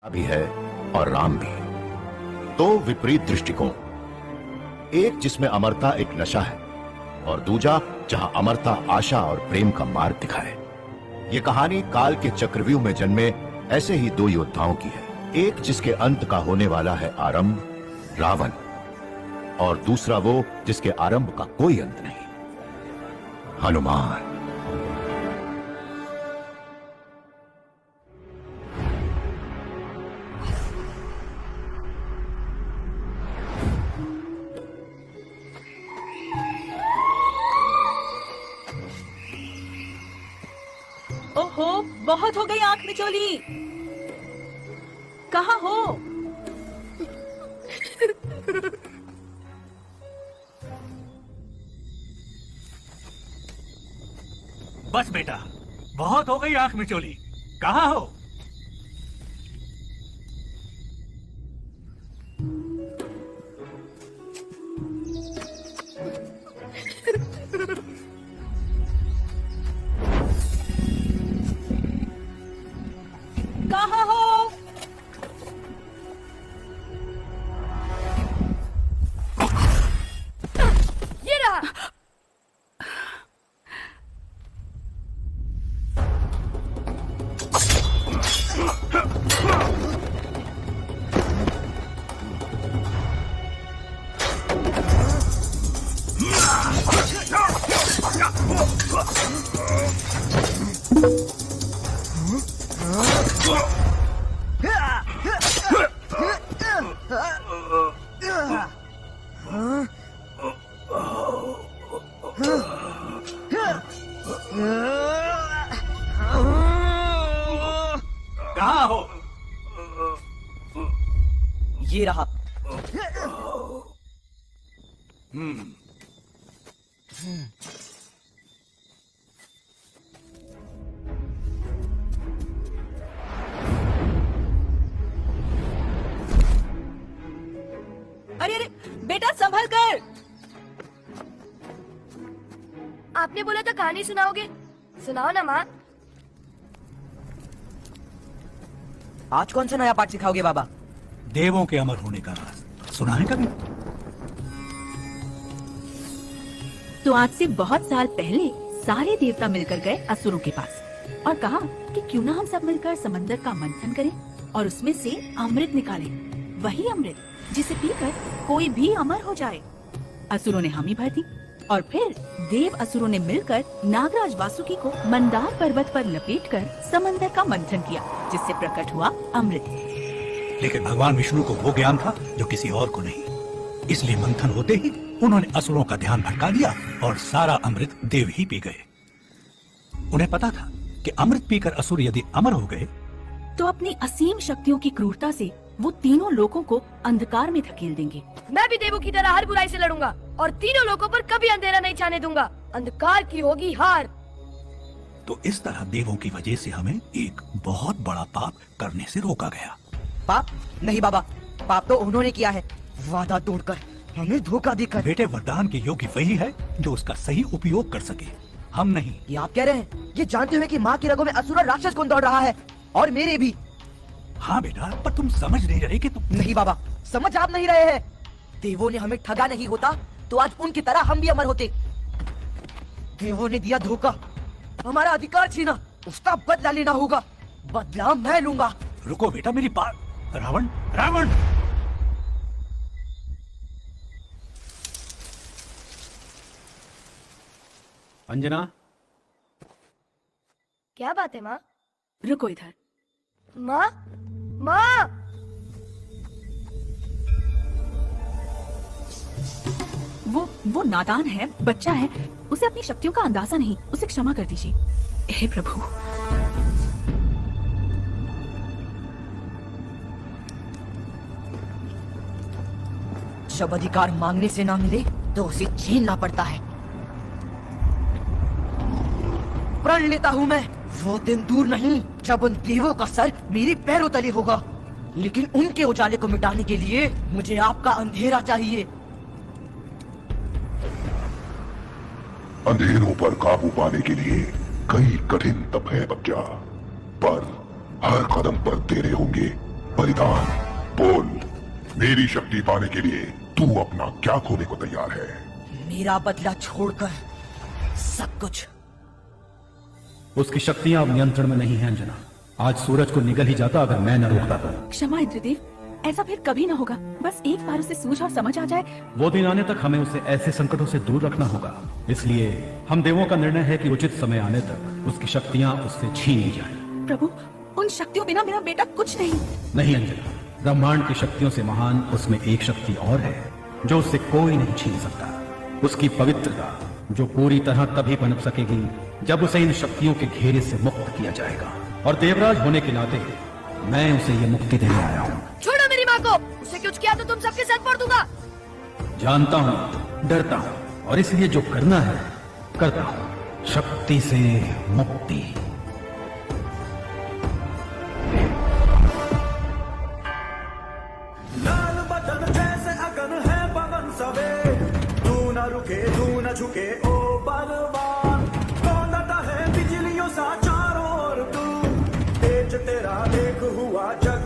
भी है और राम भी। दो विपरीत दृष्टिकोण, एक जिसमें अमरता एक नशा है और दूजा जहां अमरता आशा और प्रेम का मार्ग दिखाए। ये कहानी काल के चक्रव्यूह में जन्मे ऐसे ही दो योद्धाओं की है, एक जिसके अंत का होने वाला है आरंभ, रावण, और दूसरा वो जिसके आरंभ का कोई अंत नहीं, हनुमान। ओहो, बहुत हो गई आंख मिचोली। कहाँ हो? बस बेटा, बहुत हो गई आंख मिचोली। कहाँ हो? कहाँ हो? ये रहा। कहाँ हो? ये रहा। अरे अरे बेटा, संभल कर। आपने बोला था कहानी सुनाओगे, सुनाओ ना माँ। आज कौन सा नया पाठ सिखाओगे बाबा? देवों के अमर होने का राज सुना है कभी? तो आज से बहुत साल पहले सारे देवता मिलकर गए असुरों के पास और कहा कि क्यों ना हम सब मिलकर समंदर का मंथन करें और उसमें से अमृत निकालें, वही अमृत जिसे पीकर कोई भी अमर हो जाए। असुरों ने हामी भर दी और फिर देव असुरों ने मिलकर नागराज वासुकी को मंदार पर्वत पर लपेटकर समंदर का मंथन किया, जिससे प्रकट हुआ अमृत। लेकिन भगवान विष्णु को वो ज्ञान था जो किसी और को नहीं, इसलिए मंथन होते ही उन्होंने असुरों का ध्यान भटका दिया और सारा अमृत देव ही पी गए। उन्हें पता था कि अमृत पीकर असुर यदि अमर हो गए तो अपनी असीम शक्तियों की क्रूरता से वो तीनों लोगों को अंधकार में धकेल देंगे। मैं भी देवों की तरह हर बुराई से लड़ूंगा और तीनों लोगों पर कभी अंधेरा नहीं छाने दूंगा। अंधकार की होगी हार। तो इस तरह देवों की वजह से हमें एक बहुत बड़ा पाप करने से रोका गया। पाप नहीं बाबा, पाप तो उन्होंने किया है, वादा तोड़कर, हमें धोखा देकर। बेटे, वरदान के योग्य वही है जो उसका सही उपयोग कर सके, हम नहीं। ये आप कह रहे हैं ये जानते हुए कि माँ की रगों में असुर राक्षस कौन दौड़ रहा है, और मेरे भी। हाँ बेटा, पर तुम समझ नहीं रहे कि तुम। नहीं बाबा, समझ आप नहीं रहे हैं। देवों ने हमें ठगा नहीं होता तो आज उनकी तरह हम भी अमर होते। देवों ने दिया धोखा, हमारा अधिकार छीना, उसका बदला लेना होगा। बदला मैं लूंगा। रुको बेटा, मेरी बात। रावण, रावण! अंजना, क्या बात है माँ? रुको इधर। माँ, माँ! वो नादान है, बच्चा है, उसे अपनी शक्तियों का अंदाजा नहीं, उसे क्षमा कर दीजिए। हे प्रभु। जब अधिकार मांगने से ना मिले तो उसे झेलना पड़ता है। प्रण लेता हूँ मैं, वो दिन दूर नहीं जब उन देवों का सर मेरे पैरों तले होगा, लेकिन उनके उजाले को मिटाने के लिए मुझे आपका अंधेरा चाहिए। अंधेरों पर काबू पाने के लिए कई कठिन तप है बच्चा, पर हर कदम पर तेरे होंगे बलिदान। बोल, मेरी शक्ति पाने के लिए तू अपना क्या खोने को तैयार है? मेरा बदला छोड़कर सब कुछ। उसकी शक्तियां अब नियंत्रण में नहीं हैं अंजना। आज सूरज को निगल ही जाता अगर मैं न रोकता तो। क्षमा इंद्रदेव, ऐसा फिर कभी ना होगा। बस एक बार उसे सूझ और समझ आ जाए। वो दिन आने तक हमें उसे ऐसे संकटों से दूर रखना होगा। इसलिए हम देवों का निर्णय है कि उचित समय आने तक उसकी शक्तियां उससे छीन ली जाएं। प्रभु, उन शक्तियों बिना मेरा बेटा कुछ नहीं। नहीं अंजना, ब्रह्मांड की शक्तियों से महान उसमें एक शक्ति और है जो उससे कोई नहीं छीन सकता। उसकी पवित्रता, जो पूरी तरह तभी पनप सकेगी जब उसे इन शक्तियों के घेरे से मुक्त किया जाएगा। और देवराज होने के नाते मैं उसे ये मुक्ति देने आया हूँ। छोड़ो मेरी माँ को। उसे कुछ किया तो तुम सबके सर फोड़ दूंगा। जानता हूँ, डरता हूँ, और इसलिए जो करना है करता हूँ। शक्ति से मुक्ति। लाल बदन जैसे अगन है पवन सवे, तू न रुके तू न झुके ओ बलवान। कौंधता है बिजलियों सा चारों ओर तू, तेज तेरा देख हुआ जग